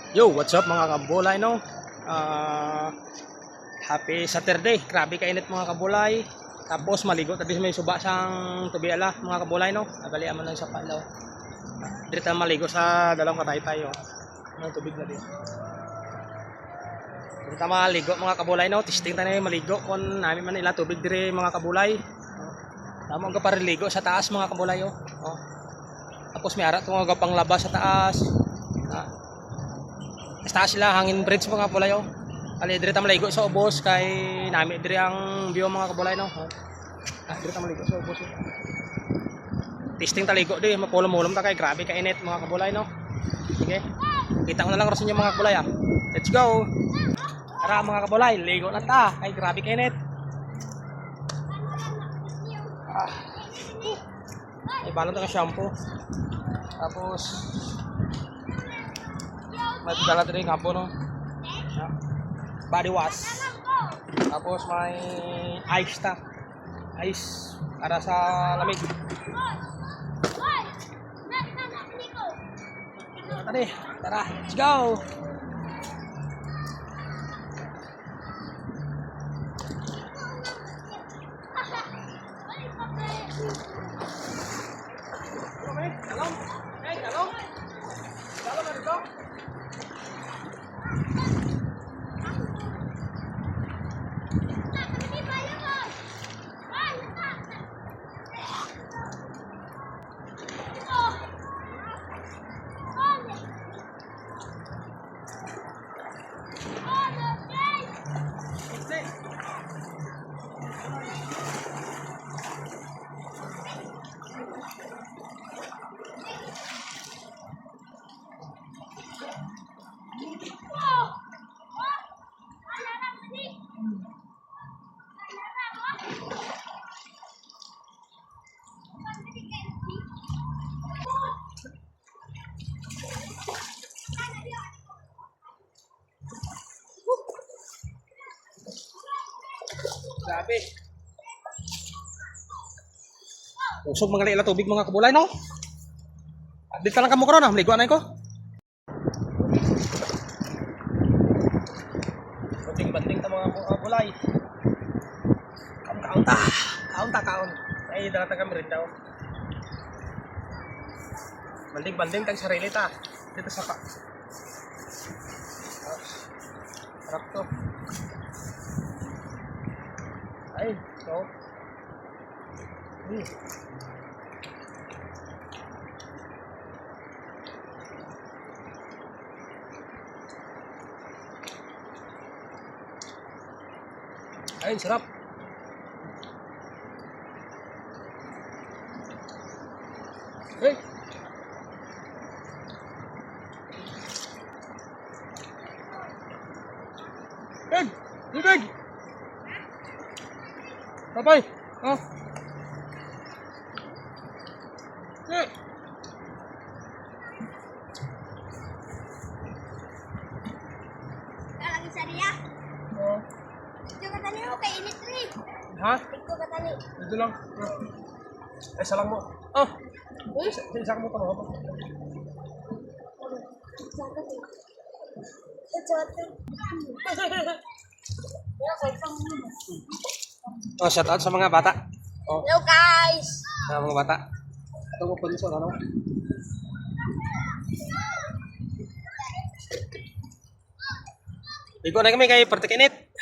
Yo, what's up mga kabulay no? Happy Saturday. Grabe kainit mga kabulay. Tapos maligo tadi may suba sang tubi ala mga kabulay no. Nagalian man lang sa palaw. Dito tayo maligo sa dalawang katay-tay oh. Ang tubig na din. Dito tayo maligo mga kabulay no. Testing tayo maligo kon namin man ila tubig dire mga kabulay. Tama nga para ligo sa taas mga kabulay oh. Tapos may ara tunga pang labas sa taas. Basta sila hangin bridge mga kabulay oh. Ali dire ta maligo sa ubos kay nami dire ang view mga kabulay no. Dire ta maligo sa ubos. Testing taligo di mapulom-ulom ta kay grabe ka init mga kabulay no. Sige. Kita ko na lang rason yung mga kabulay ah. Let's go. Tara mga kabulay, ligo na ta. Ay grabe ka init. Ay balon ta ka shampoo. Tapos magdala din ng hapon no. Body wash. Tapos may ice ta. Ice para sa lamig. Tara, let's go. Talong. Talong. Talong na dito. Grabe. Usog mga ila tubig mga kabulay no. Dito lang kamo karon na, maligo na ko. Banting-banting ta mga kabulay. Kaon ta. Kaon. Ay dala ta kami rin daw. Banting-banting tag sarili ta. Dito sa pa. Harap to. Ay, so. Ay, sarap. Hey. Big. Papay. Oh. Yeah. Lagi sa riya. Oh. Ito ka tani mo kay init rin. Ha? Ito ka tani. Dito lang. Ay, salang mo. Oh. Isa mo pa mo. Oh, shout out sa mga bata. Oh, Hello guys. sa mga bata. Ito ko po sa ano. Ligo na kami kay Partikinit.